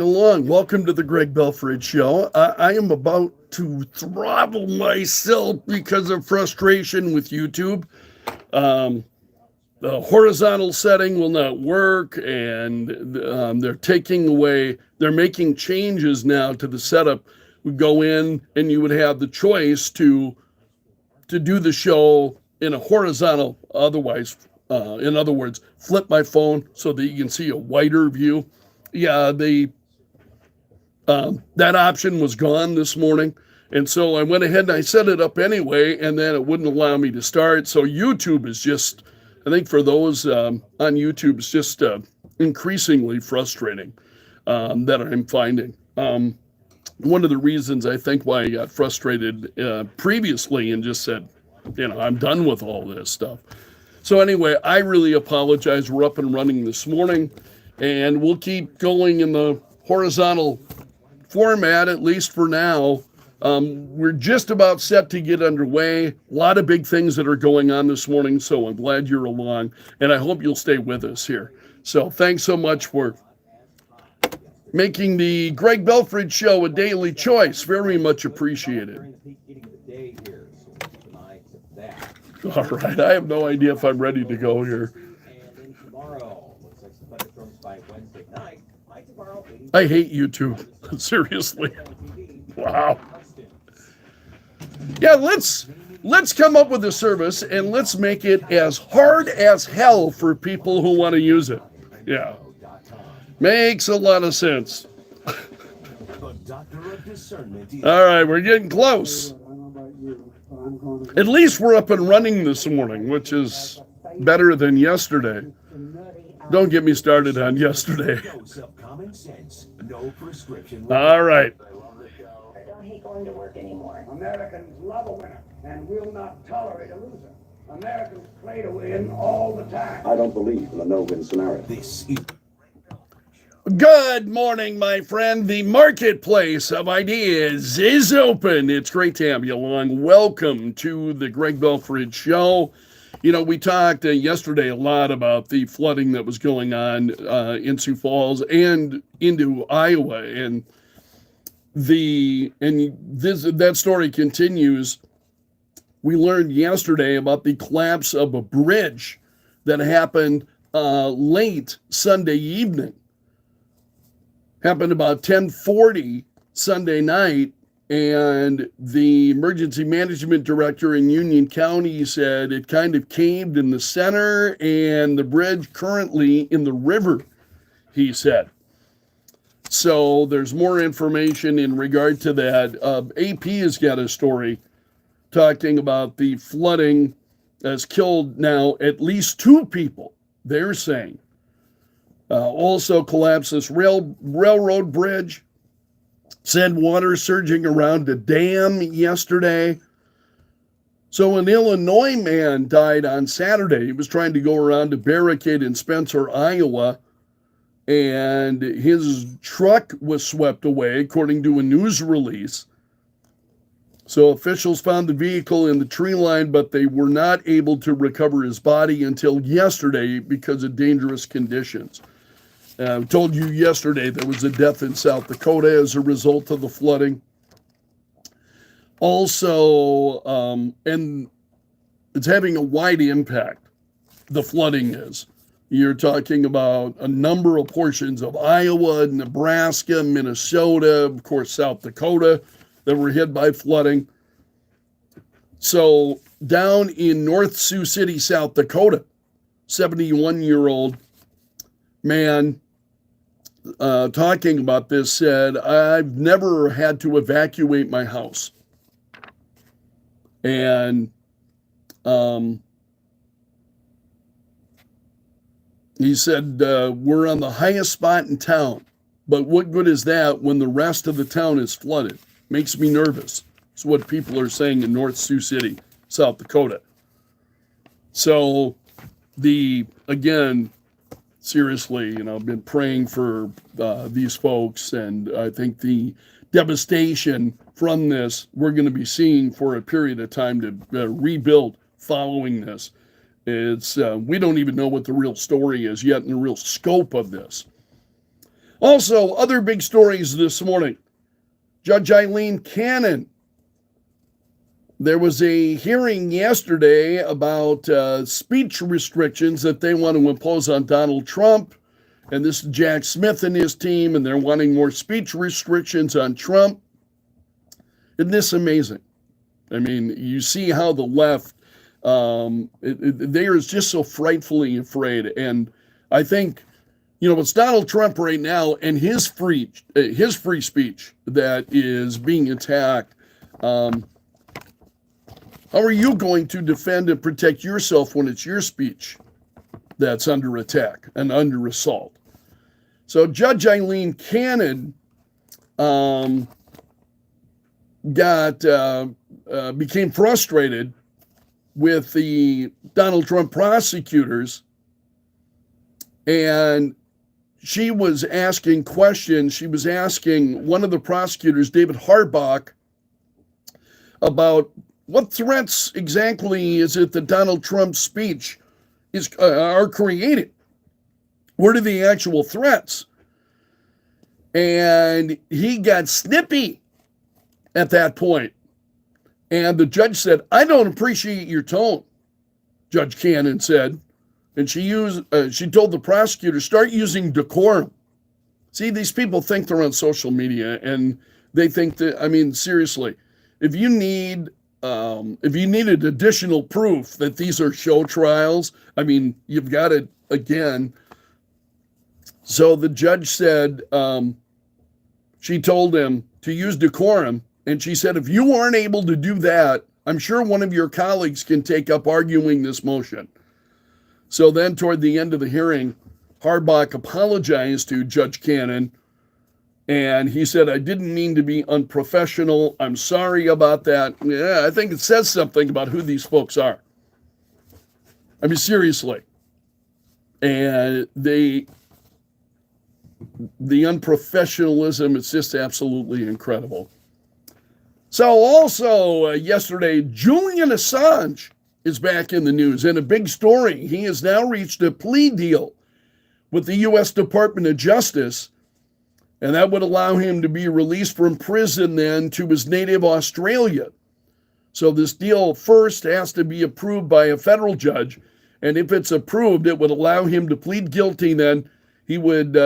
Along. Welcome to the Greg Belfrage Show. I am about to throttle myself because of frustration with YouTube. Um, the horizontal setting will not work, and they're making changes now to the setup. We go in, and you would have the choice to do the show in a horizontal. In other words, flip my phone so that you can see a wider view. Yeah, that option was gone this morning. And so I went ahead and I set it up anyway, and then it wouldn't allow me to start. So YouTube is just, I think for those on YouTube, it's just increasingly frustrating that I'm finding. One of the reasons I think why I got frustrated previously and just said, I'm done with all this stuff. So anyway, I really apologize. We're up and running this morning, and we'll keep going in the horizontal format, at least for now. We're just about set to get underway. A lot of big things that are going on this morning, so I'm glad you're along, and I hope you'll stay with us here. So thanks so much for making the Greg Belfrage Show a daily choice. Very much appreciated. All right, I have no idea if I'm ready to go here. I hate YouTube. Seriously. Wow. Yeah, let's come up with a service and let's make it as hard as hell for people who want to use it. Yeah. Makes a lot of sense. All right, we're getting close. At least we're up and running this morning, which is better than yesterday. Don't get me started on yesterday. All right. I don't hate going to work anymore. Americans love a winner and will not tolerate a loser. Americans play to win all the time. I don't believe in the no-win scenario. Good morning, my friend. The marketplace of ideas is open. It's great to have you along. Welcome to the Greg Belfrage Show. We talked yesterday a lot about the flooding that was going on in Sioux Falls and into Iowa, and that story continues. We learned yesterday about the collapse of a bridge that happened late Sunday evening. Happened about 10:40 Sunday night, and the emergency management director in Union County said it kind of caved in the center and the bridge currently in the river, he said. So there's more information in regard to that. AP has got a story talking about the flooding has killed now at least 2 people, they're saying. Also collapsed this railroad bridge. Said water surging around a dam yesterday. So an Illinois man died on Saturday. He was trying to go around a barricade in Spencer, Iowa, and his truck was swept away, according to a news release. So officials found the vehicle in the tree line, but they were not able to recover his body until yesterday because of dangerous conditions. I told you yesterday there was a death in South Dakota as a result of the flooding. Also, and it's having a wide impact, the flooding is. You're talking about a number of portions of Iowa, Nebraska, Minnesota, of course, South Dakota that were hit by flooding. So down in North Sioux City, South Dakota, 71-year-old man talking about this said, I've never had to evacuate my house. And he said, we're on the highest spot in town, but what good is that when the rest of the town is flooded? Makes me nervous. It's what people are saying in North Sioux City, South Dakota. So again, seriously, I've been praying for these folks, and I think the devastation from this we're going to be seeing for a period of time to rebuild following this. It's we don't even know what the real story is yet and the real scope of this. Also, other big stories this morning. Judge Eileen Cannon. There was a hearing yesterday about speech restrictions that they want to impose on Donald Trump. And this is Jack Smith and his team, and they're wanting more speech restrictions on Trump. Isn't this amazing? I mean, you see how the left, they are just so frightfully afraid. And I think, it's Donald Trump right now and his free speech that is being attacked. How are you going to defend and protect yourself when it's your speech that's under attack and under assault? So Judge Eileen Cannon became frustrated with the Donald Trump prosecutors, and she was asking questions. She was asking one of the prosecutors, David Harbach, about what threats exactly is it that Donald Trump's speech are creating? What are the actual threats? And he got snippy at that point. And the judge said, "I don't appreciate your tone," Judge Cannon said. And she told the prosecutor, "Start using decorum." See, these people think they're on social media, and they think that, seriously, if you needed additional proof that these are show trials, you've got it again. So the judge said, she told him to use decorum. And she said, if you aren't able to do that, I'm sure one of your colleagues can take up arguing this motion. So then toward the end of the hearing, Harbach apologized to Judge Cannon. And he said, "I didn't mean to be unprofessional. I'm sorry about that." Yeah, I think it says something about who these folks are. Seriously. And the unprofessionalism is just absolutely incredible. So also yesterday, Julian Assange is back in the news in a big story. He has now reached a plea deal with the U.S. Department of Justice, and that would allow him to be released from prison then to his native Australia. So this deal first has to be approved by a federal judge, and if it's approved, it would allow him to plead guilty then. He would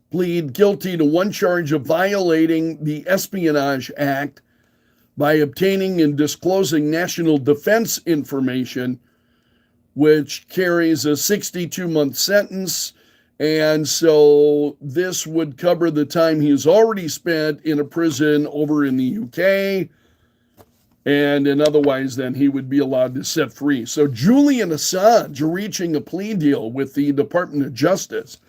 plead guilty to one charge of violating the Espionage Act by obtaining and disclosing national defense information, which carries a 62-month sentence. And so this would cover the time he's already spent in a prison over in the UK. And otherwise, then he would be allowed to set free. So Julian Assange reaching a plea deal with the Department of Justice,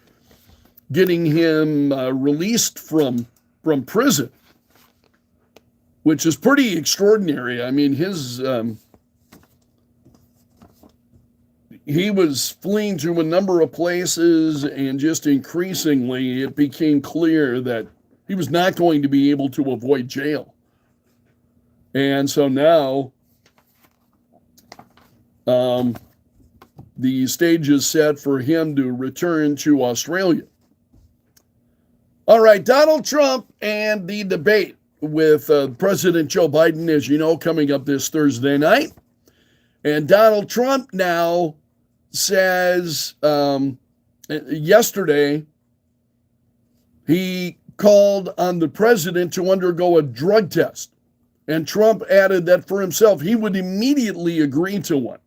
getting him released from prison, which is pretty extraordinary. He was fleeing to a number of places, and just increasingly it became clear that he was not going to be able to avoid jail. And so now the stage is set for him to return to Australia. All right, Donald Trump and the debate with President Joe Biden, as you know, coming up this Thursday night. And Donald Trump now says yesterday he called on the president to undergo a drug test. And Trump added that for himself, he would immediately agree to one.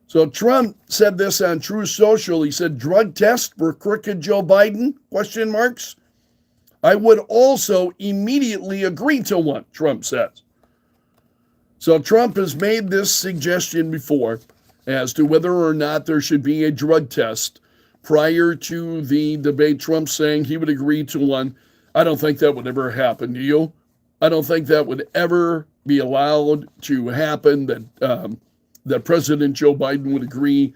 So Trump said this on True Social. He said, "Drug test for crooked Joe Biden? Question marks. I would also immediately agree to one," Trump says. So Trump has made this suggestion before as to whether or not there should be a drug test prior to the debate. Trump saying he would agree to one. I don't think that would ever happen. Do you? I don't think that would ever be allowed to happen, that President Joe Biden would agree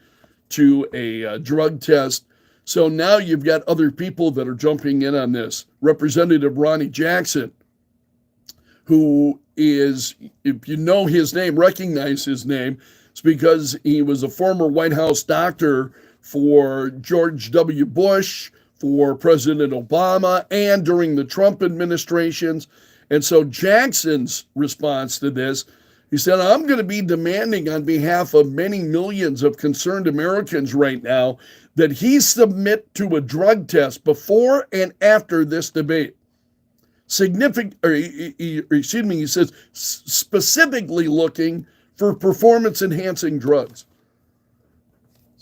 to a drug test. So now you've got other people that are jumping in on this. Representative Ronnie Jackson, who is, if you know his name, recognize his name, it's because he was a former White House doctor for George W. Bush, for President Obama and during the Trump administrations. And so Jackson's response to this, he said, I'm going to be demanding on behalf of many millions of concerned Americans right now that he submit to a drug test before and after this debate. He says, specifically looking for performance-enhancing drugs.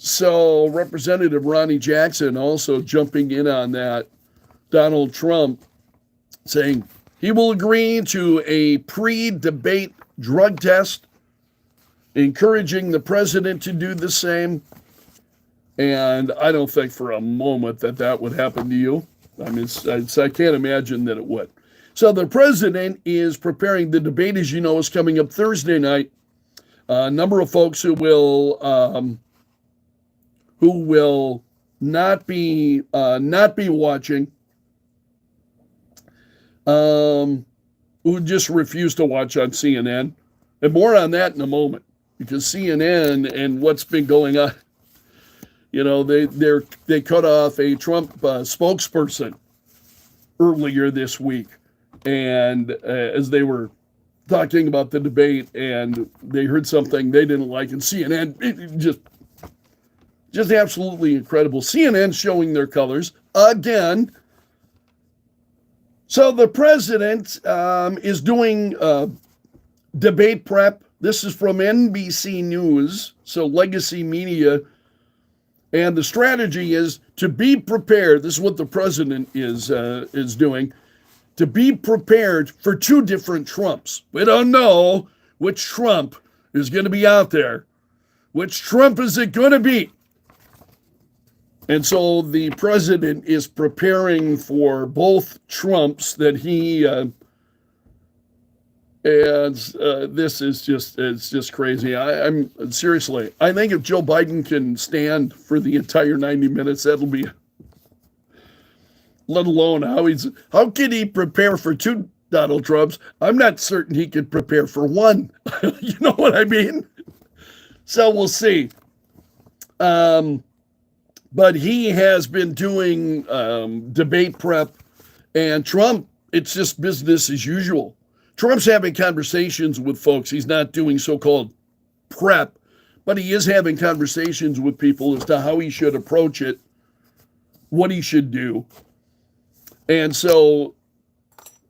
So Representative Ronnie Jackson also jumping in on that. Donald Trump saying he will agree to a pre-debate drug test, encouraging the president to do the same. And I don't think for a moment that would happen to you. I mean, I can't imagine that it would. So the president is preparing. The debate, as you know, is coming up Thursday night. A number of folks who will not be watching, who just refuse to watch on CNN, and more on that in a moment, because CNN and what's been going on. You know, they cut off a Trump spokesperson earlier this week, and as they were talking about the debate, and they heard something they didn't like, and CNN just absolutely incredible. CNN showing their colors again. So the president is doing debate prep. This is from NBC News, so legacy media. And the strategy is to be prepared. This is what the president is doing, to be prepared for two different Trumps. We don't know which Trump is going to be out there. Which Trump is it going to be? And so the president is preparing for both Trumps that he this is just crazy. I'm seriously, I think if Joe Biden can stand for the entire 90 minutes, that'll be, let alone how can he prepare for two Donald Trumps? I'm not certain he could prepare for one. You know what I mean? So we'll see. But he has been doing debate prep, and Trump, it's just business as usual. Trump's having conversations with folks. He's not doing so-called prep, but he is having conversations with people as to how he should approach it, what he should do. And so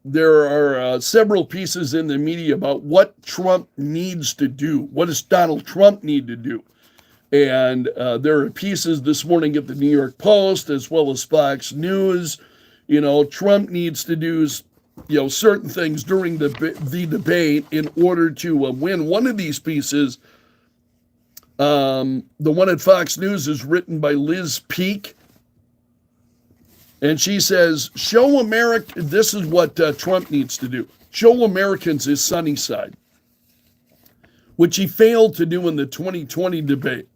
there are several pieces in the media about what Trump needs to do. What does Donald Trump need to do? And there are pieces this morning at the New York Post as well as Fox News. You know, Trump needs to do, certain things during the debate in order to win. One of these pieces, the one at Fox News, is written by Liz Peek. And she says, show America, this is what Trump needs to do. Show Americans his sunny side, which he failed to do in the 2020 debate.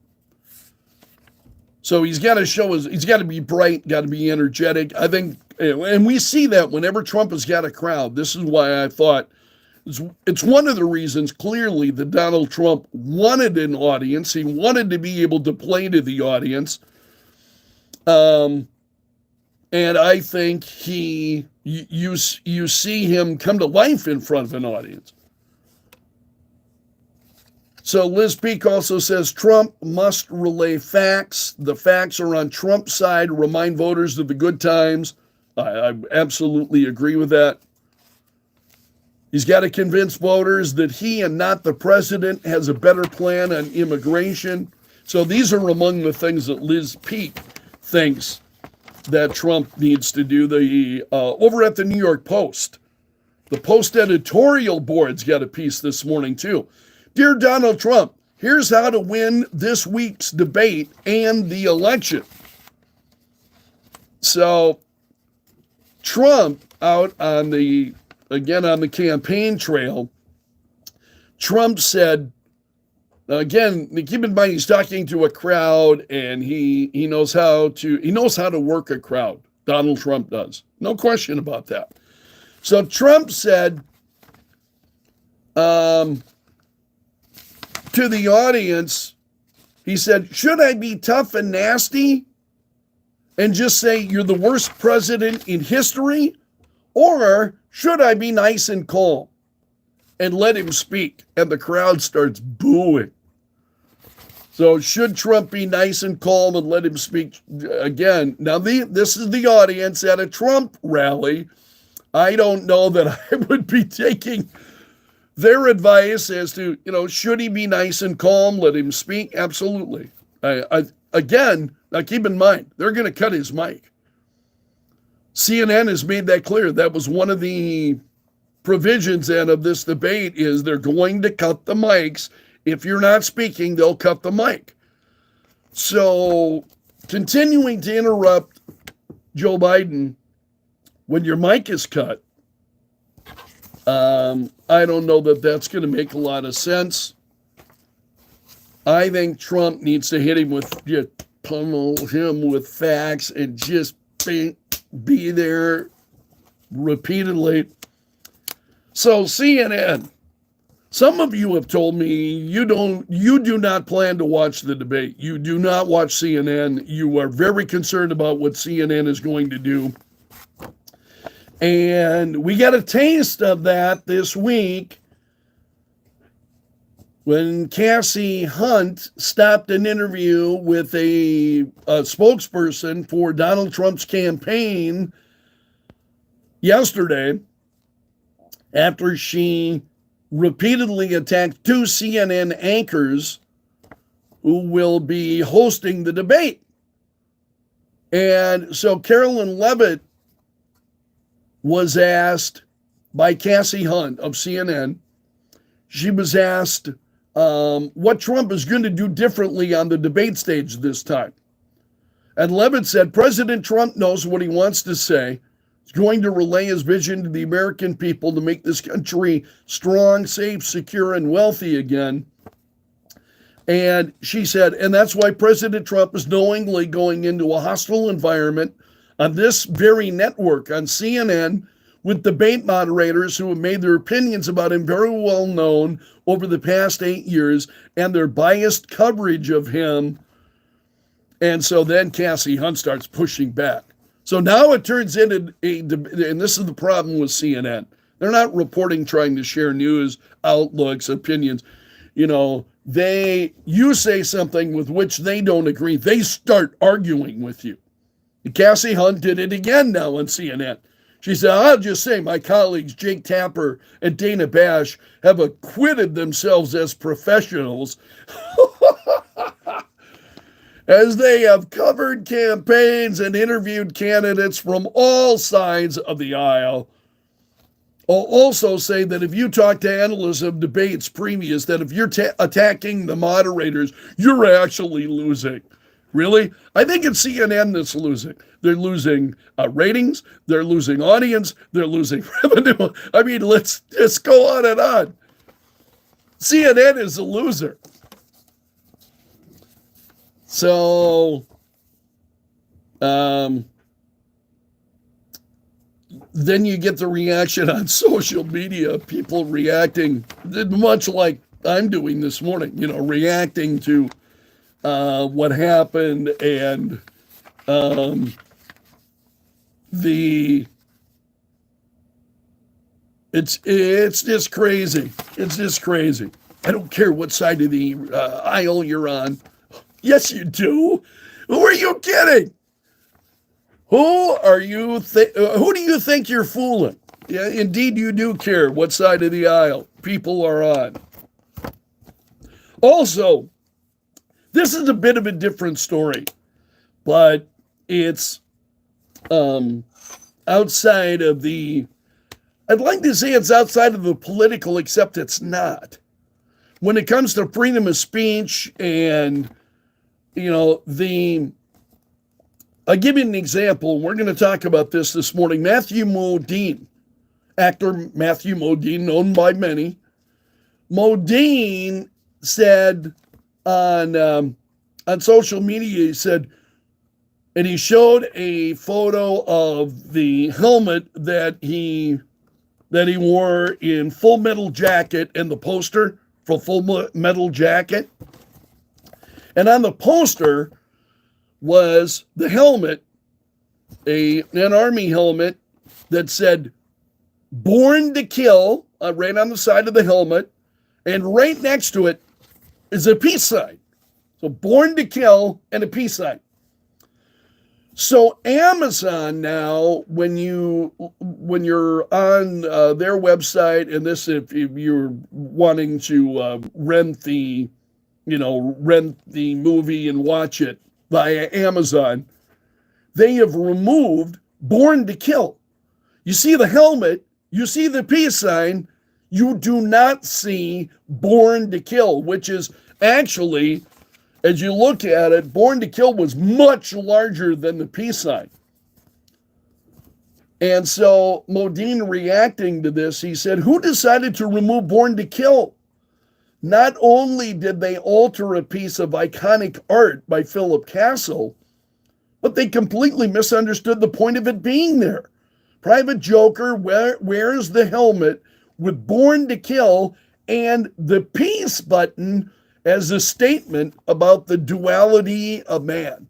So he's got to he's got to be bright, got to be energetic. I think, and we see that whenever Trump has got a crowd. This is why I thought it's one of the reasons clearly that Donald Trump wanted an audience. He wanted to be able to play to the audience. And I think you see him come to life in front of an audience. So Liz Peek also says Trump must relay facts. The facts are on Trump's side. Remind voters of the good times. I absolutely agree with that. He's got to convince voters that he and not the president has a better plan on immigration. So these are among the things that Liz Peek thinks that Trump needs to do. Over at the New York Post, the Post editorial board's got a piece this morning too. Dear Donald Trump, here's how to win this week's debate and the election. So Trump out on the campaign trail, Trump said, again, keep in mind he's talking to a crowd and he knows how to work a crowd. Donald Trump does. No question about that. So Trump said to the audience, he said, should I be tough and nasty? and just say you're the worst president in history? Or should I be nice and calm and let him speak? And the crowd starts booing. So should Trump be nice and calm and let him speak again? Now, this is the audience at a Trump rally. I don't know that I would be taking their advice as to, should he be nice and calm, let him speak? Absolutely. Again, now keep in mind, they're going to cut his mic. CNN has made that clear. That was one of the provisions then of this debate is they're going to cut the mics. If you're not speaking, they'll cut the mic. So continuing to interrupt Joe Biden when your mic is cut, I don't know that that's going to make a lot of sense. I think Trump needs to hit him pummel him with facts and just be there repeatedly. So CNN, some of you have told me you do not plan to watch the debate. You do not watch CNN. You are very concerned about what CNN is going to do. And we got a taste of that this week when Cassie Hunt stopped an interview with a spokesperson for Donald Trump's campaign yesterday after she repeatedly attacked two CNN anchors who will be hosting the debate. And so Carolyn Levitt was asked by Cassie Hunt of CNN, she was asked what Trump is going to do differently on the debate stage this time. And Levitt said, President Trump knows what he wants to say. He's going to relay his vision to the American people to make this country strong, safe, secure, and wealthy again. And she said, and that's why President Trump is knowingly going into a hostile environment on this very network, on CNN, with debate moderators who have made their opinions about him very well known over the past 8 years and their biased coverage of him. And so then Cassie Hunt starts pushing back. So now it turns into and this is the problem with CNN. They're not reporting trying to share news, outlooks, opinions. You say something with which they don't agree. They start arguing with you. Cassie Hunt did it again now on CNN. She said, I'll just say my colleagues Jake Tapper and Dana Bash have acquitted themselves as professionals as they have covered campaigns and interviewed candidates from all sides of the aisle. I'll also say that if you talk to analysts of debates previous, that if you're attacking the moderators, you're actually losing. Really? I think it's CNN that's losing. They're losing ratings. They're losing audience. They're losing revenue. I mean, let's just go on and on. CNN is a loser. So, then you get the reaction on social media, people reacting much like I'm doing this morning, reacting to what happened and it's just crazy. It's just crazy. I don't care what side of the aisle you're on. Yes, you do. Who are you kidding? Who do you think you're fooling? Yeah, indeed, you do care what side of the aisle people are on. Also, this is a bit of a different story, but it's outside of I'd like to say it's outside of the political, except it's not. When it comes to freedom of speech and, I'll give you an example. We're going to talk about this morning. Matthew Modine, actor Matthew Modine, known by many. Modine said on social media, he said, and he showed a photo of the helmet that he wore in Full Metal Jacket and the poster for Full Metal Jacket. And on the poster was the helmet an Army helmet that said "Born to Kill" right on the side of the helmet, and right next to it is a peace sign. So "Born to Kill" and a peace sign. So Amazon now, when you're on their website, and this if you're wanting to rent the movie and watch it via Amazon, they have removed "Born to Kill." You see the helmet, you see the peace sign, you do not see "Born to Kill," which is actually, as you look at it, "Born to Kill" was much larger than the peace sign. And so Modine, reacting to this, he said, "Who decided to remove "Born to Kill"? Not only did they alter a piece of iconic art by Philip Castle, but they completely misunderstood the point of it being there. Private Joker wears the helmet with "Born to Kill" and the peace button as a statement about the duality of man.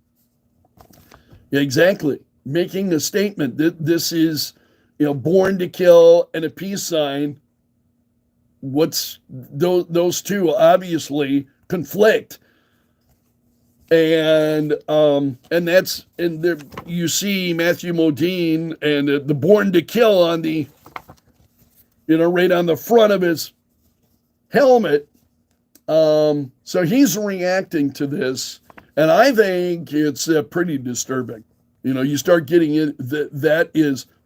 Exactly. Making a statement that this is, "Born to Kill" and a peace sign. What's those two obviously conflict. And that's, and there you see Matthew Modine and the "Born to Kill" on the, right on the front of his helmet. So he's reacting to this, and I think it's pretty disturbing. You start getting in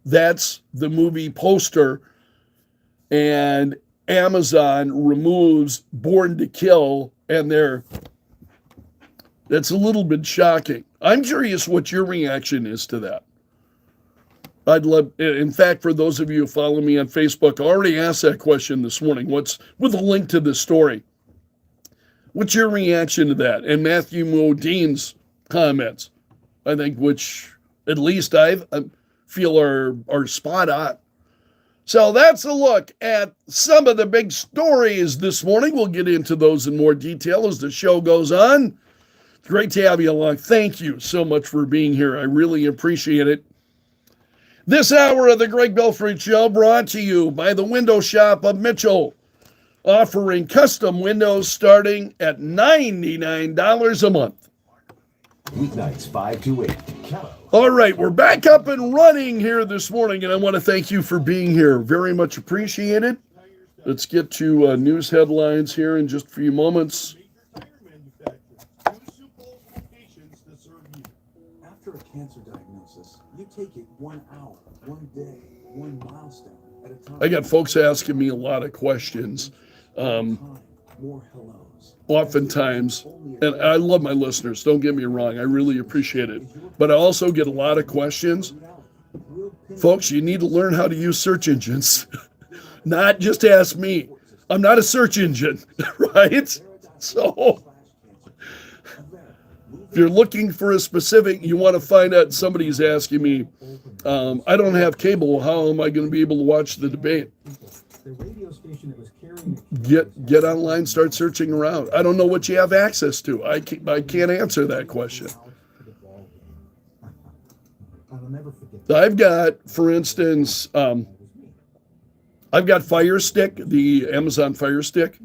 that's the movie poster, and Amazon removes "Born to Kill," and that's a little bit shocking. I'm curious what your reaction is to that. I'd love, in fact, for those of you who follow me on Facebook, I already asked that question this morning. What's with a link to this story? What's your reaction to that? And Matthew Modine's comments, I think, which at least I feel are spot on. So that's a look at some of the big stories this morning. We'll get into those in more detail as the show goes on. Great to have you along. Thank you so much for being here. I really appreciate it. This hour of the Greg Belfrage Show brought to you by the Window Shop of Mitchell, offering custom windows starting at $99 a month. Weeknights 5 to 8. All right, we're back up and running here this morning, and I want to thank you for being here. Very much appreciated. Let's get to news headlines here in just a few moments. After a cancer diagnosis, you take it 1 hour, 1 day, 1 milestone at a time. I got folks asking me a lot of questions. More hellos. Oftentimes, and I love my listeners, don't get me wrong, I really appreciate it. But I also get a lot of questions. Folks, you need to learn how to use search engines. Not just ask me. I'm not a search engine, right? So if you're looking for a specific, you want to find out, somebody's asking me, I don't have cable, how am I going to be able to watch the debate? Get online, start searching around. I don't know what you have access to. I can't answer that question. I've got, for instance, I've got Fire Stick, the Amazon Fire Stick,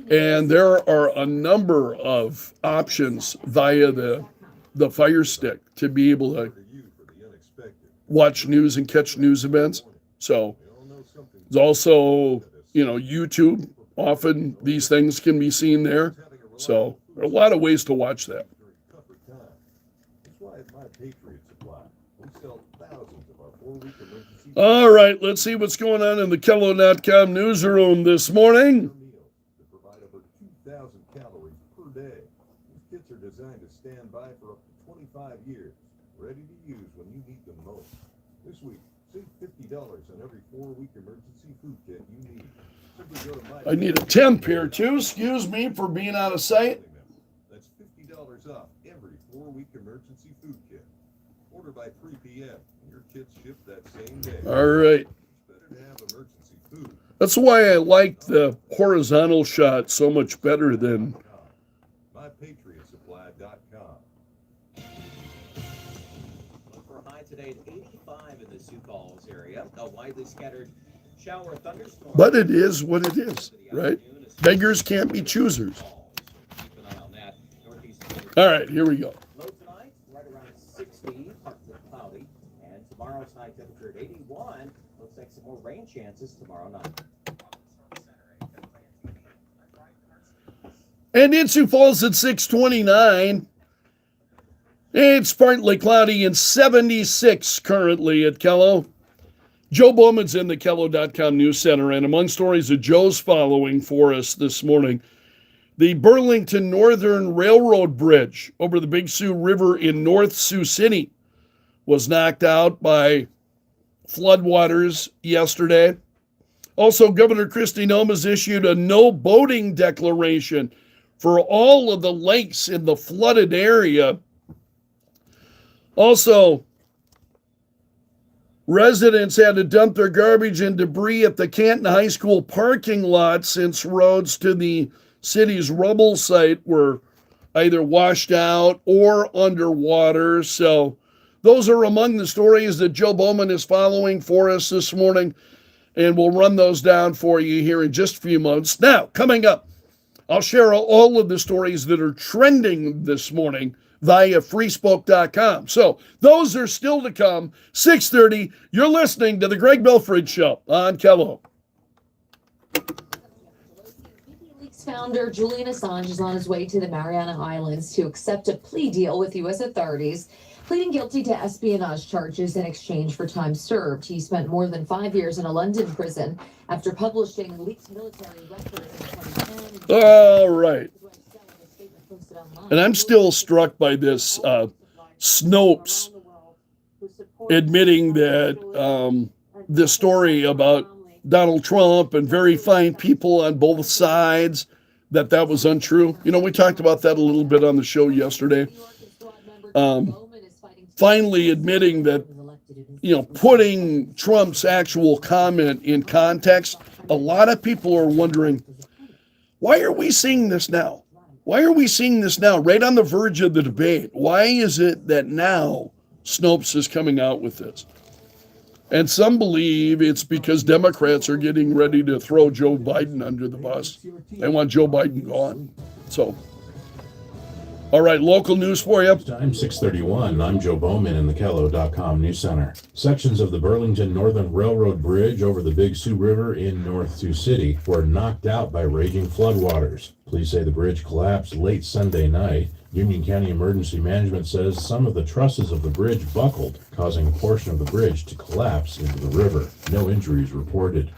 and there are a number of options via the Fire Stick to be able to watch news and catch news events. So there's also, YouTube. Often these things can be seen there. So there are a lot of ways to watch that. All right, let's see what's going on in the Kello.com newsroom this morning. Provide over 2,000 calories per day. These kits are designed to stand by for up to 25 years, ready to use when you need them most. This week, save $50 on every 4-week emergency food kit you need. I need a temp here too. Excuse me for being out of sight. That's $50 off every 4-week emergency food kit. Order by 3 p.m. and your kit's shipped that same day. All right. It's better to have emergency food. That's why I like the horizontal shot so much better than MyPatriotSupply.com. Look for high a.m. A widely scattered shower or thunderstorm. But it is what it is, right? Beggars can't be choosers. Keep an eye on that. Northeast. All right, here we go. Low tonight, right around 60, partly cloudy. And tomorrow's high temperature at 81. Looks like some more rain chances tomorrow night. And in Sioux Falls at 629. It's partly cloudy and 76 currently at Kello. Joe Bowman's in the Kello.com News Center, and among stories that Joe's following for us this morning, the Burlington Northern Railroad Bridge over the Big Sioux River in North Sioux City was knocked out by floodwaters yesterday. Also, Governor Kristi Noem has issued a no boating declaration for all of the lakes in the flooded area. Also, residents had to dump their garbage and debris at the Canton High School parking lot since roads to the city's rubble site were either washed out or underwater. So those are among the stories that Joe Bowman is following for us this morning, and we'll run those down for you here in just a few moments. Now, coming up, I'll share all of the stories that are trending this morning via freespoke.com. So those are still to come. 6:30, you're listening to the Greg Belfrage Show on Kello. WikiLeaks founder Julian Assange is on his way to the Mariana Islands to accept a plea deal with U.S. authorities, pleading guilty to espionage charges in exchange for time served. He spent more than 5 years in a London prison after publishing leaked military records in 2010. All right. And I'm still struck by this Snopes admitting that the story about Donald Trump and very fine people on both sides, that was untrue. You know, we talked about that a little bit on the show yesterday. Finally admitting that, you know, putting Trump's actual comment in context, a lot of people are wondering, why are we seeing this now? Why are we seeing this now, right on the verge of the debate? Why is it that now Snopes is coming out with this? And some believe it's because Democrats are getting ready to throw Joe Biden under the bus. They want Joe Biden gone. So, all right, local news for you. Time 6:31. I'm Joe Bowman in the Kello.com News Center. Sections of the Burlington Northern Railroad Bridge over the Big Sioux River in North Sioux City were knocked out by raging floodwaters. Police say the bridge collapsed late Sunday night. Union County Emergency Management says some of the trusses of the bridge buckled, causing a portion of the bridge to collapse into the river. No injuries reported.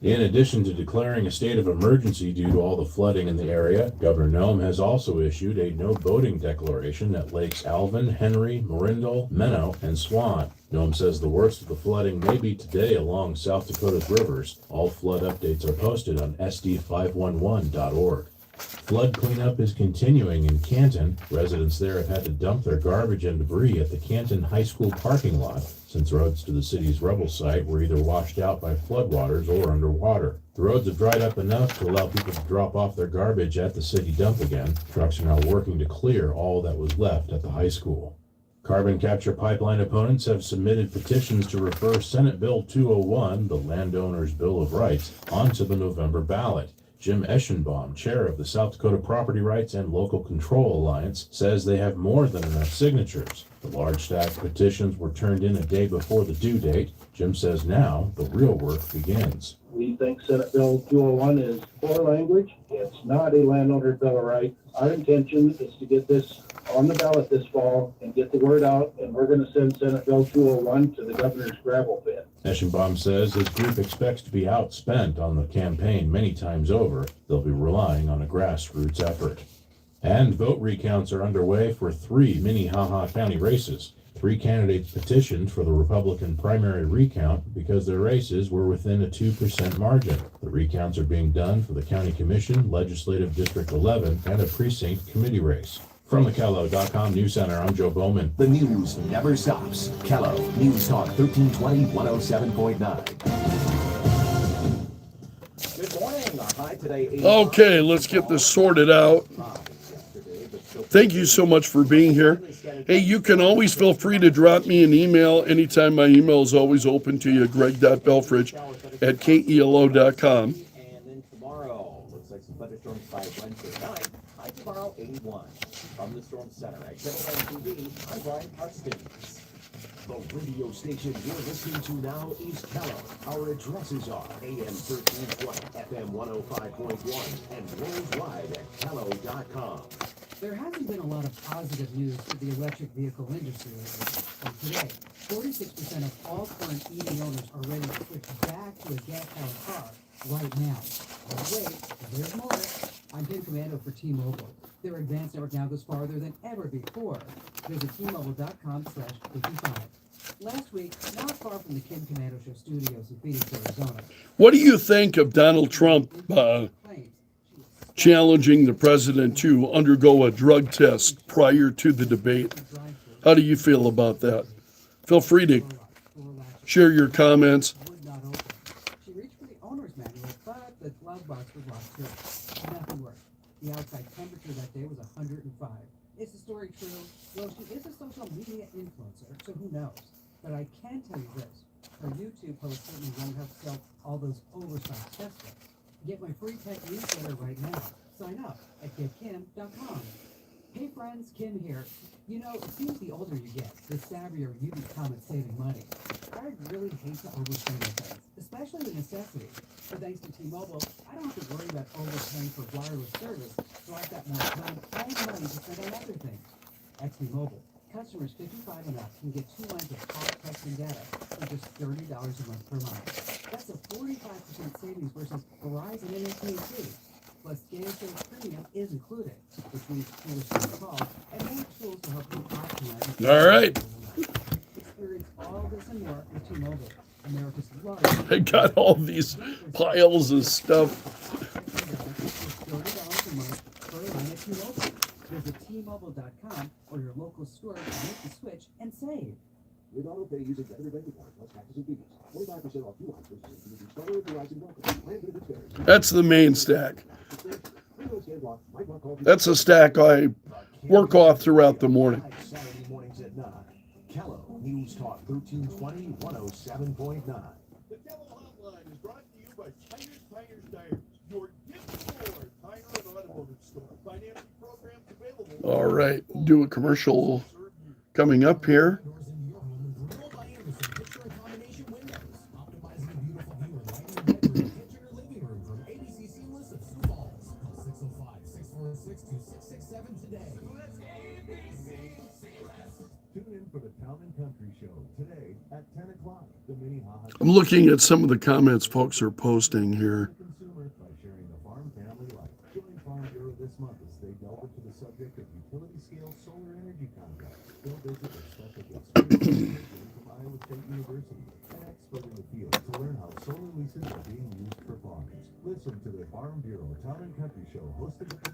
In addition to declaring a state of emergency due to all the flooding in the area, Governor Noem has also issued a no boating declaration at Lakes Alvin, Henry, Marindal, Menno, and Swan. Noem says the worst of the flooding may be today along South Dakota's rivers. All flood updates are posted on sd511.org. Flood cleanup is continuing in Canton. Residents there have had to dump their garbage and debris at the Canton High School parking lot since roads to the city's rubble site were either washed out by floodwaters or underwater. The roads have dried up enough to allow people to drop off their garbage at the city dump again. Trucks are now working to clear all that was left at the high school. Carbon capture pipeline opponents have submitted petitions to refer Senate Bill 201, the Landowner's Bill of Rights, onto the November ballot. Jim Eschenbaum, chair of the South Dakota Property Rights and Local Control Alliance, says they have more than enough signatures. The large stack of petitions were turned in a day before the due date. Jim says now the real work begins. We think Senate Bill 201 is poor language. It's not a landowner bill of rights. Our intention is to get this on the ballot this fall and get the word out, and we're going to send Senate Bill 201 to the governor's gravel pit. Eschenbaum says his group expects to be outspent on the campaign many times over. They'll be relying on a grassroots effort. And vote recounts are underway for 3 Minnehaha County races. 3 candidates petitioned for the Republican primary recount because their races were within a 2% margin. The recounts are being done for the County Commission, Legislative District 11, and a precinct committee race. From the Kello.com News Center, I'm Joe Bowman. The news never stops. Kello News Talk 1320 107.9. Good morning. Our high today. Okay, let's get this sorted out. Thank you so much for being here. Hey, you can always feel free to drop me an email anytime. My email is always open to you, greg.belfrage@kelo.com. And then tomorrow, looks like some thunderstorms by Wednesday night. High tomorrow, 81. From the Storm Center at Channel 9 TV, I'm Brian Carstens. The radio station you're listening to now is Kello. Our addresses are AM 1320, FM 105.1, and worldwide at Kello.com. There hasn't been a lot of positive news for the electric vehicle industry lately. And today, 46% of all current EV owners are ready to switch back to a gas-powered car right now. But wait, there's more. I'm Kim Commando for T-Mobile. Their advanced network now goes farther than ever before. Visit T-Mobile.com/55. Last week, not far from the Kim Commando Show studios in Phoenix, Arizona. What do you think of Donald Trump challenging the president to undergo a drug test prior to the debate? How do you feel about that? Feel free to share your comments. She reached for the owner's manual, but the glove box was locked too. Nothing worked. The outside temperature that day was 105. Is the story true? Well, she is a social media influencer, so who knows? But I can tell you this. Her YouTube post certainly won't help sell all those oversized test kits. Get my free tech newsletter right now. Sign up at getkim.com. Hey friends, Kim here. You know, it seems the older you get, the savvier you become at saving money. I really hate to overspend on things, especially the necessities. But thanks to T-Mobile, I don't have to worry about overpaying for wireless service, so I've got more time and money to spend on other things. At T-Mobile, customers 55 and up can get 2 months of talk, text, and data for just $30 a month per month. That's a 45% savings versus Verizon and AT&T. Plus, ScanSource Premium is included, which means fewer screen calls and more tools to help you optimize. All right. Experience all this and more with T-Mobile, America's largest. I got all these piles of stuff. $30 a month per line at T-Mobile. Visit T-Mobile.com or your local store to make the switch and save. With AutoPay using debit bank account plus taxes and fees. 45% off 2 items using Starter or Verizon Welcome. Plan benefits vary. That's the main stack. That's a stack I work off throughout the morning. Saturday mornings at 9. Kello News Talk 1320 107.9. The Kello Hotline is brought to you by Tires, your gift store, tire and automotive store. Financing programs available. All right, do a commercial coming up here. Tune in for the Town and Country Show today at 10 o'clock. The mini I'm looking at some of the comments folks are posting here. consumer by sharing the farm family life. Join Farm Bureau this month as they delve into the subject of utility scale solar energy contracts. They'll visit with special guests from Iowa State University, an expert in the field to learn how solar leases are being used for farms. Listen to the Farm Bureau Town and Country Show hosted by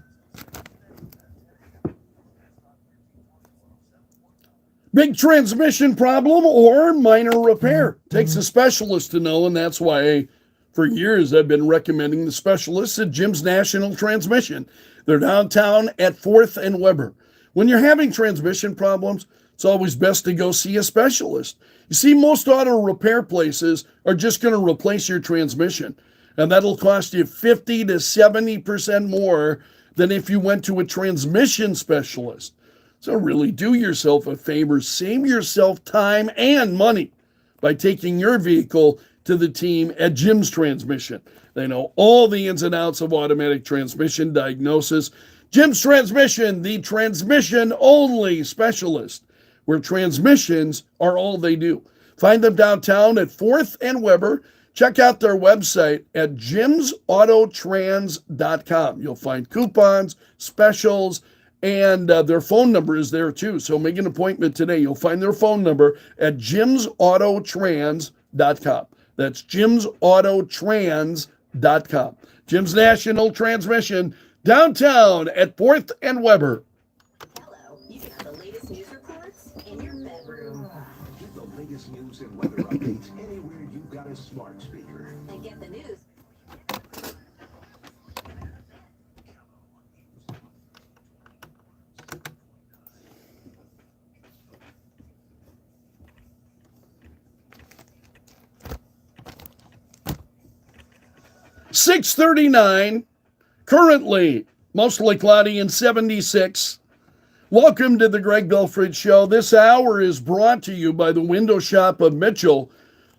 Big transmission problem or minor repair. Takes a specialist to know, and that's why for years I've been recommending the specialists at Jim's National Transmission. They're downtown at 4th and Weber. When you're having transmission problems, it's always best to go see a specialist. You see, most auto repair places are just going to replace your transmission, and that'll cost you 50 to 70% more than if you went to a transmission specialist. So really do yourself a favor, save yourself time and money by taking your vehicle to the team at Jim's Transmission. They know all the ins and outs of automatic transmission diagnosis. Jim's Transmission, the transmission-only specialist, where transmissions are all they do. Find them downtown at 4th and Weber. Check out their website at jimsautotrans.com. You'll find coupons, specials, and their phone number is there too. So make an appointment today. You'll find their phone number at jimsautotrans.com. That's jimsautotrans.com. Jim's National Transmission, downtown at 4th and Weber. Hello, you can have the latest news reports in your bedroom. Get the latest news and weather updates anywhere you've got a smart speaker. And get the news. 6:39, currently mostly cloudy and 76. Welcome to the Greg Belfrage Show. This hour is brought to you by the Window Shop of Mitchell,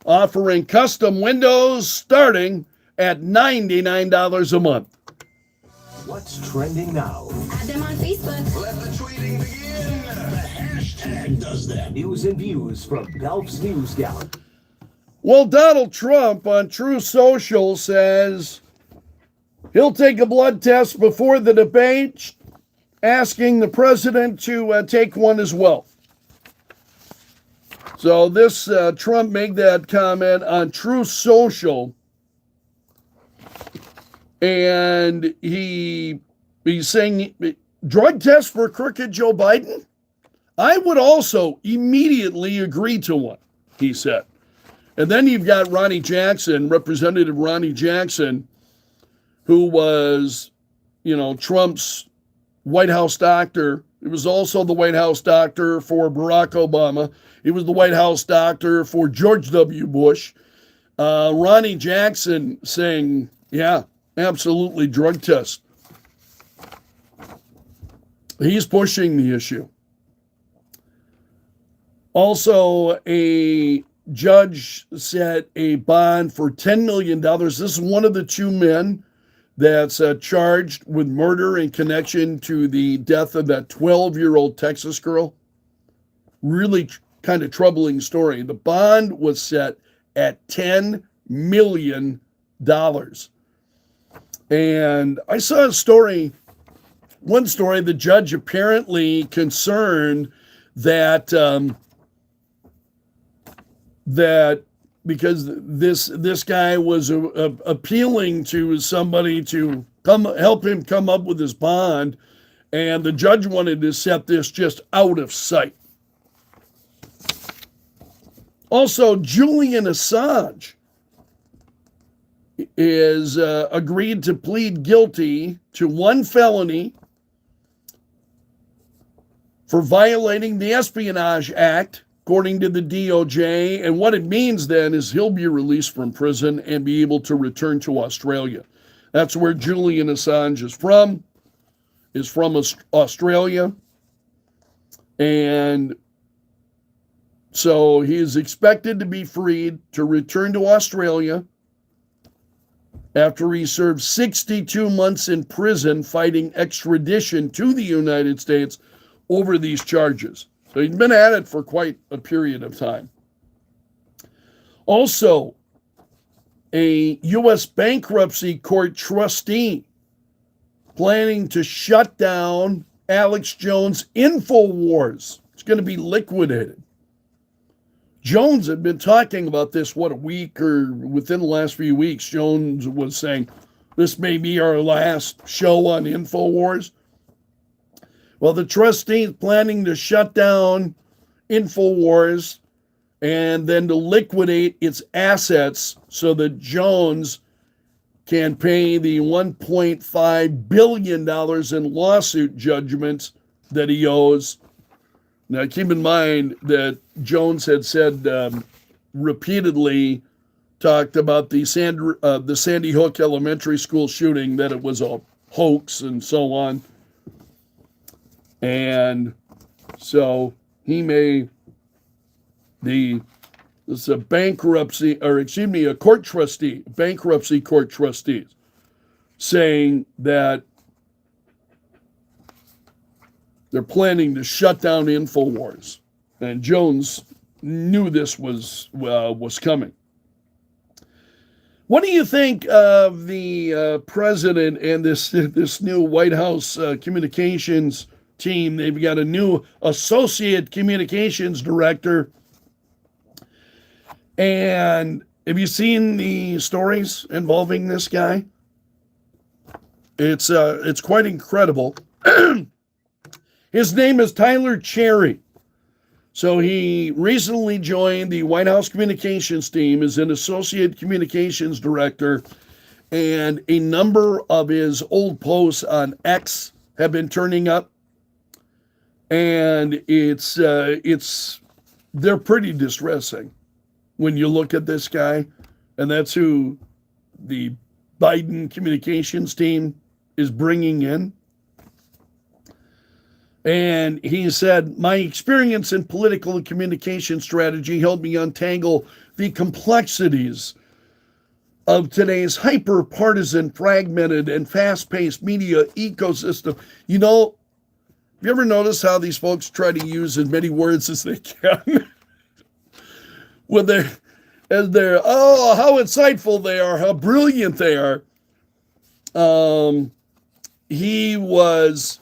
offering custom windows starting at $99 a month. What's trending now? Add them on Facebook. Let the tweeting begin. The hashtag does that. News and views from Belf's News Gallery. Well, Donald Trump on True Social says he'll take a blood test before the debate, asking the president to take one as well. So this Trump made that comment on True Social, and he's saying drug test for crooked Joe Biden. I would also immediately agree to one, he said. And then you've got Ronnie Jackson, Representative Ronnie Jackson, who was, Trump's White House doctor. He was also the White House doctor for Barack Obama. He was the White House doctor for George W. Bush. Ronnie Jackson saying, yeah, absolutely drug test. He's pushing the issue. Also, a judge set a bond for $10 million. This is one of the two men that's charged with murder in connection to the death of that 12-year-old Texas girl. Really kind of troubling story. The bond was set at $10 million. And I saw one story, the judge apparently concerned that because this guy was appealing to somebody to help him come up with his bond, and the judge wanted to set this just out of sight. Also, Julian Assange is agreed to plead guilty to one felony for violating the Espionage Act, according to the DOJ. And what it means then is he'll be released from prison and be able to return to Australia. That's where Julian Assange is from Australia. And so he is expected to be freed to return to Australia after he served 62 months in prison fighting extradition to the United States over these charges. So he's been at it for quite a period of time. Also, a U.S. bankruptcy court trustee planning to shut down Alex Jones' InfoWars. It's going to be liquidated. Jones had been talking about this, a week or within the last few weeks. Jones was saying, this may be our last show on InfoWars. Well, the trustee is planning to shut down InfoWars and then to liquidate its assets so that Jones can pay the $1.5 billion in lawsuit judgments that he owes. Now, keep in mind that Jones had said repeatedly, talked about the Sandy Hook Elementary School shooting, that it was a hoax and so on. And so he may, this is a a court trustee, bankruptcy court trustees, saying that they're planning to shut down InfoWars. And Jones knew this was coming. What do you think of the president and this new White House communications team? They've got a new associate communications director. And have you seen the stories involving this guy? It's quite incredible. His name is Tyler Cherry. So he recently joined the White House communications team as an associate communications director, and a number of his old posts on X have been turning up. And they're pretty distressing when you look at this guy, and that's who the Biden communications team is bringing in. And he said, my experience in political and communication strategy helped me untangle the complexities of today's hyper-partisan, fragmented, and fast-paced media ecosystem. You know, have you ever noticed how these folks try to use as many words as they can? When they're, oh, how insightful they are, how brilliant they are. He was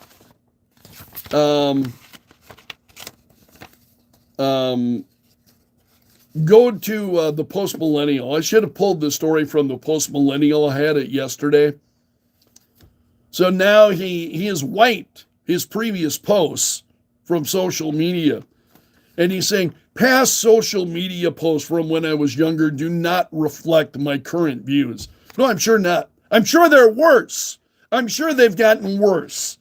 go to the Post Millennial. I should have pulled the story from the Post Millennial. I had it yesterday. So now he has wiped his previous posts from social media. And he's saying, past social media posts from when I was younger do not reflect my current views. No, I'm sure not. I'm sure they're worse. I'm sure they've gotten worse.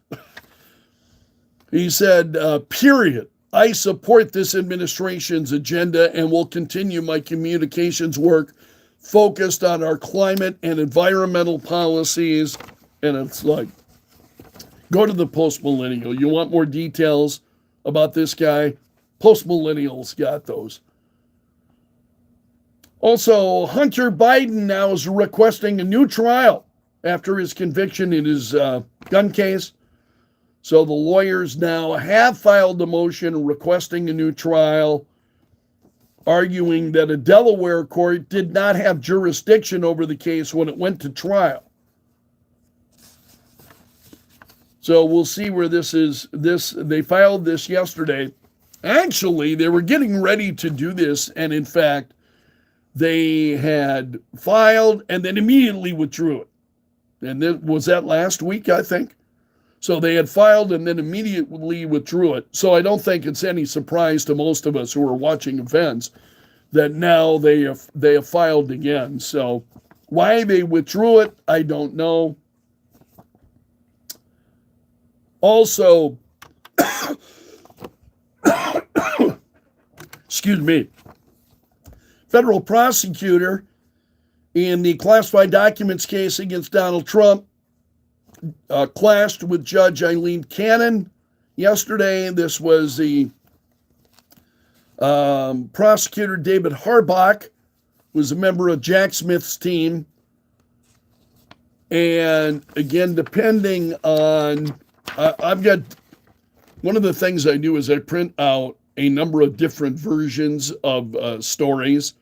He said, period. I support this administration's agenda and will continue my communications work focused on our climate and environmental policies. And it's like, go to the Post Millennial. You want more details about this guy? Post Millennials got those. Also, Hunter Biden now is requesting a new trial after his conviction in his gun case. So the lawyers now have filed a motion requesting a new trial, arguing that a Delaware court did not have jurisdiction over the case when it went to trial. So we'll see where this is. They filed this yesterday. Actually, they were getting ready to do this, and in fact, they had filed and then immediately withdrew it. And was that last week, I think? So they had filed and then immediately withdrew it. So I don't think it's any surprise to most of us who are watching events that now they have filed again. So why they withdrew it, I don't know. Also, excuse me, federal prosecutor in the classified documents case against Donald Trump clashed with Judge Eileen Cannon yesterday. This was the prosecutor David Harbach, was a member of Jack Smith's team. And again, depending on, I've got, one of the things I do is I print out a number of different versions of stories.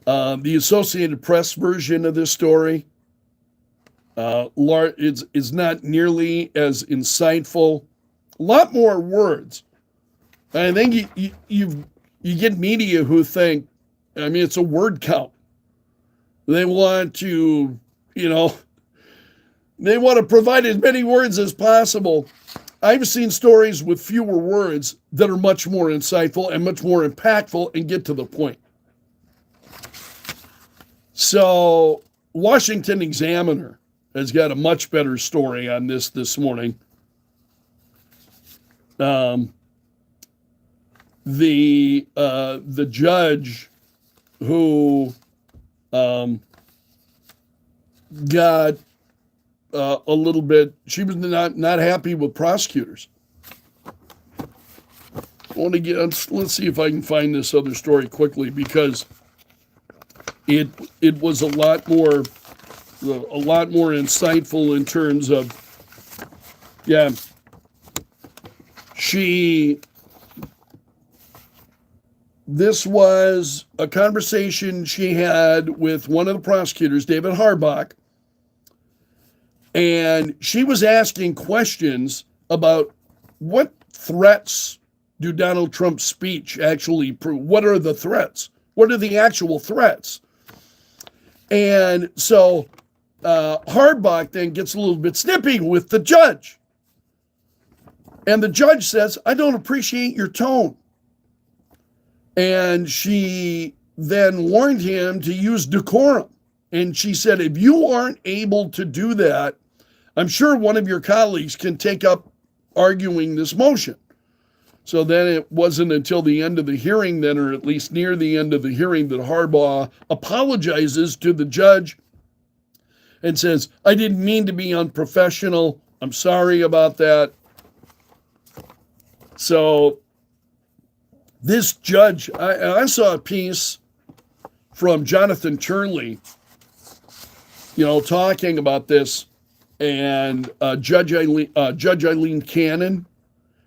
The Associated Press version of this story is not nearly as insightful. A lot more words. I think you get media who think, I mean, it's a word count. They want to, they want to provide as many words as possible. I've seen stories with fewer words that are much more insightful and much more impactful and get to the point. So, Washington Examiner has got a much better story on this morning. The judge who got a little bit, she was not happy with prosecutors. I want to let's see if I can find this other story quickly, because it was a lot more insightful in terms of, this was a conversation she had with one of the prosecutors, David Harbach, and she was asking questions about what threats do Donald Trump's speech actually prove? What are the threats? What are the actual threats? And so Harbach then gets a little bit snippy with the judge. And the judge says, I don't appreciate your tone. And she then warned him to use decorum. And she said, if you aren't able to do that, I'm sure one of your colleagues can take up arguing this motion. So then it wasn't until the end of the hearing then, or at least near the end of the hearing, that Harbaugh apologizes to the judge and says, I didn't mean to be unprofessional. I'm sorry about that. So this judge, I saw a piece from Jonathan Turley, talking about this, and Judge Eileen Cannon.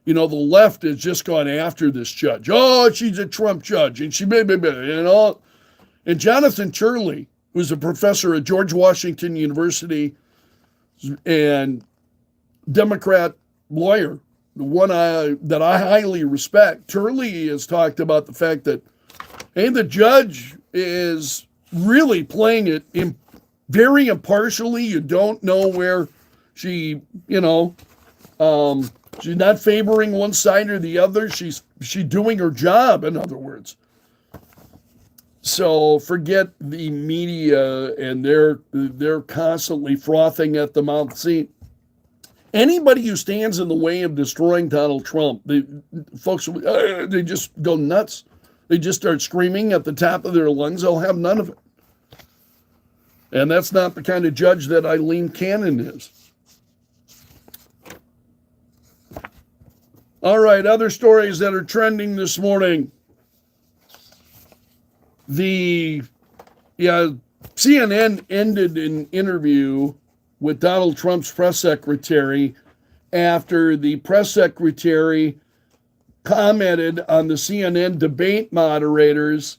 The left has just gone after this judge. Oh, she's a Trump judge, and she And Jonathan Turley, who's a professor at George Washington University and Democrat lawyer, the one that I highly respect. Turley has talked about the fact that, hey, the judge is really playing it very impartially. You don't know where she, she's not favoring one side or the other. She's doing her job, in other words. So forget the media, and they're constantly frothing at the mouth. See, anybody who stands in the way of destroying Donald Trump, folks, they just go nuts. They just start screaming at the top of their lungs. They'll have none of it. And that's not the kind of judge that Eileen Cannon is. All right, other stories that are trending this morning. CNN ended an interview with Donald Trump's press secretary after the press secretary commented on the CNN debate moderators.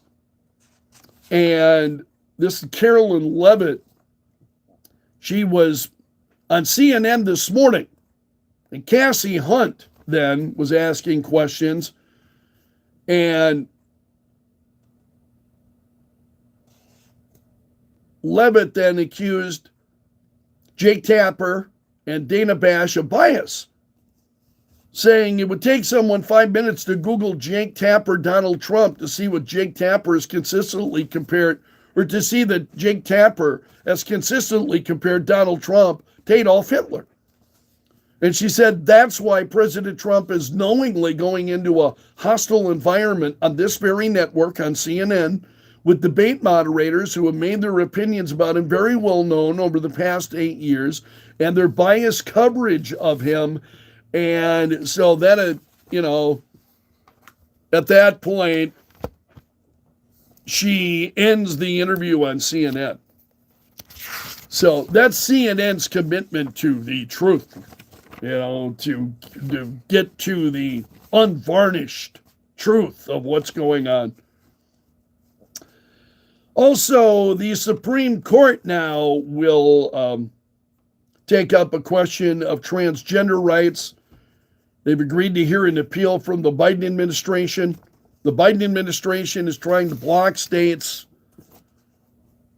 And this is Carolyn Levitt. She was on CNN this morning. And Cassie Hunt then was asking questions. And Levitt then accused Jake Tapper and Dana Bash of bias, saying it would take someone 5 minutes to Google Jake Tapper Donald Trump to see what Jake Tapper is consistently compared, or to see that Jake Tapper has consistently compared Donald Trump to Adolf Hitler. And she said that's why President Trump is knowingly going into a hostile environment on this very network on CNN with debate moderators who have made their opinions about him very well known over the past 8 years, and their biased coverage of him. And so that, at that point, she ends the interview on CNN. So that's CNN's commitment to the truth, to get to the unvarnished truth of what's going on. Also, the Supreme Court now will take up a question of transgender rights. They've agreed to hear an appeal from the Biden administration. The Biden administration is trying to block states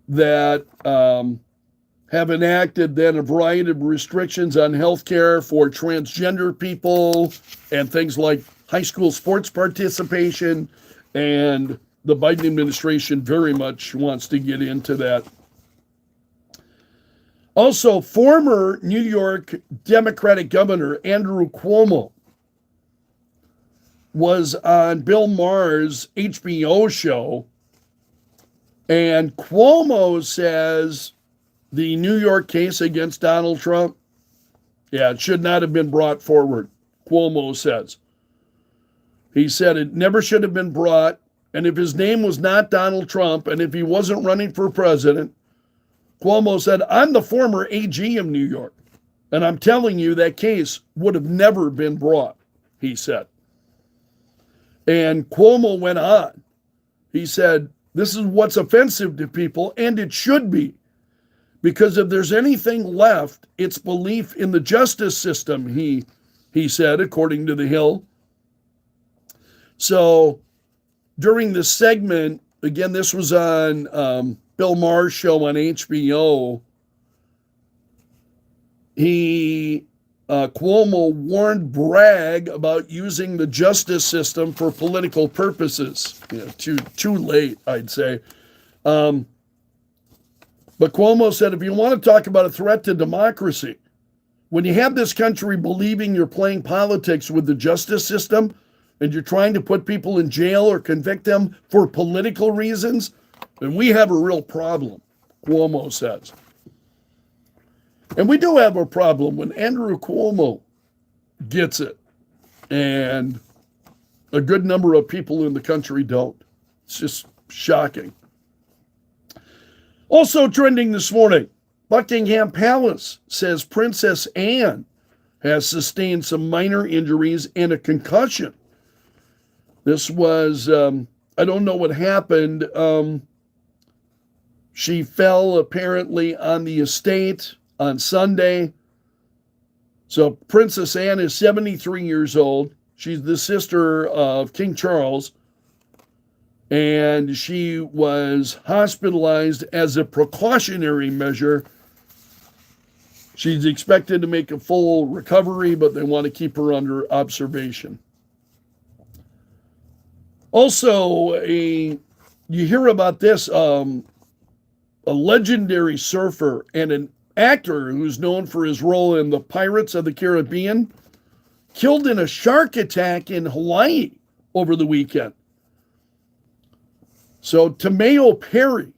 that have enacted then a variety of restrictions on health care for transgender people and things like high school sports participation, and the Biden administration very much wants to get into that. Also, former New York Democratic Governor Andrew Cuomo was on Bill Maher's HBO show, and Cuomo says the New York case against Donald Trump, it should not have been brought forward, Cuomo says. He said it never should have been brought. And if his name was not Donald Trump, and if he wasn't running for president, Cuomo said, I'm the former AG of New York, and I'm telling you that case would have never been brought, he said. And Cuomo went on. He said, this is what's offensive to people, and it should be, because if there's anything left, it's belief in the justice system, he said, according to The Hill. So during this segment, again, this was on Bill Maher's show on HBO, Cuomo warned Bragg about using the justice system for political purposes. Too late, I'd say. But Cuomo said, if you want to talk about a threat to democracy, when you have this country believing you're playing politics with the justice system, and you're trying to put people in jail or convict them for political reasons, then we have a real problem, Cuomo says. And we do have a problem when Andrew Cuomo gets it, and a good number of people in the country don't. It's just shocking. Also trending this morning, Buckingham Palace says Princess Anne has sustained some minor injuries and a concussion. This was, I don't know what happened. She fell apparently on the estate on Sunday. So Princess Anne is 73 years old. She's the sister of King Charles. And she was hospitalized as a precautionary measure. She's expected to make a full recovery, but they want to keep her under observation. Also, you hear about this, a legendary surfer and an actor who's known for his role in the Pirates of the Caribbean, killed in a shark attack in Hawaii over the weekend. So Tomeo Perry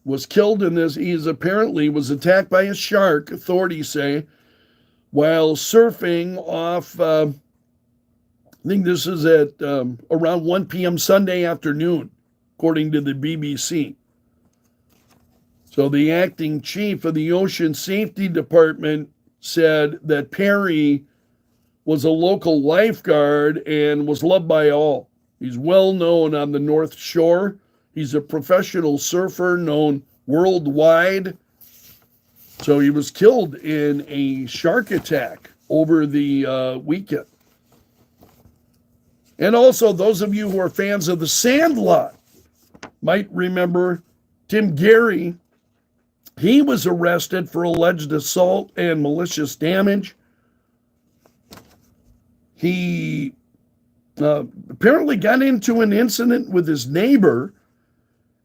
was killed in this. He apparently was attacked by a shark, authorities say, while surfing off, I think this is at around 1 p.m. Sunday afternoon, according to the BBC. So the acting chief of the Ocean Safety Department said that Perry was a local lifeguard and was loved by all. He's well known on the North Shore. He's a professional surfer known worldwide. So he was killed in a shark attack over the weekend. And also, those of you who are fans of The Sandlot might remember Tim Gary. He was arrested for alleged assault and malicious damage. He apparently got into an incident with his neighbor,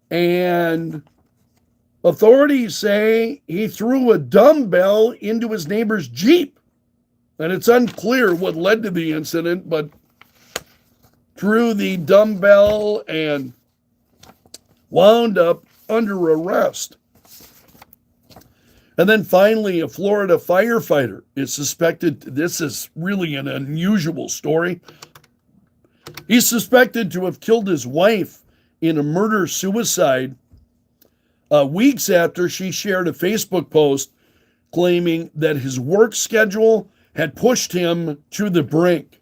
and authorities say he threw a dumbbell into his neighbor's Jeep. And it's unclear what led to the incident, but threw the dumbbell and wound up under arrest. And then finally, a Florida firefighter is suspected. This is really an unusual story. He's suspected to have killed his wife in a murder-suicide weeks after she shared a Facebook post claiming that his work schedule had pushed him to the brink.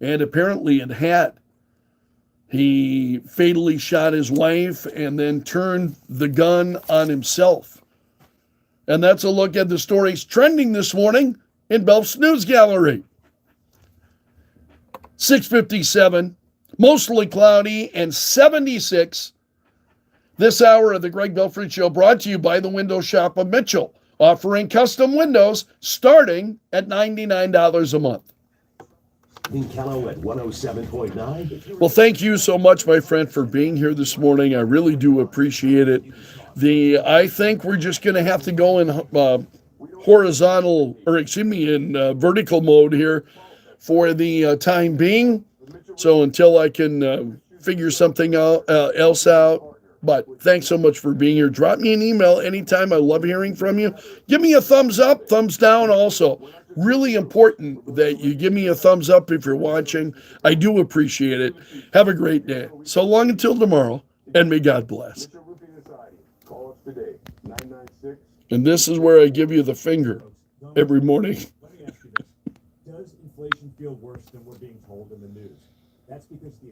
And apparently it had. He fatally shot his wife and then turned the gun on himself. And that's a look at the stories trending this morning in Belf's News Gallery. 6:57, mostly cloudy and 76. This hour of the Greg Belfrage Show brought to you by the Window Shop of Mitchell, offering custom windows starting at $99 a month. In Callow at 107.9. Well, thank you so much, my friend, for being here this morning. I really do appreciate it. I think we're just going to have to go in vertical mode here for the time being. So until I can figure something else out. But thanks so much for being here. Drop me an email anytime. I love hearing from you. Give me a thumbs up, thumbs down also. Really important that you give me a thumbs up if you're watching. I do appreciate it. Have a great day. So long until tomorrow, and may God bless. And this is where I give you the finger every morning. Let me ask you this. Does inflation feel worse than we're being told in the news? That's because the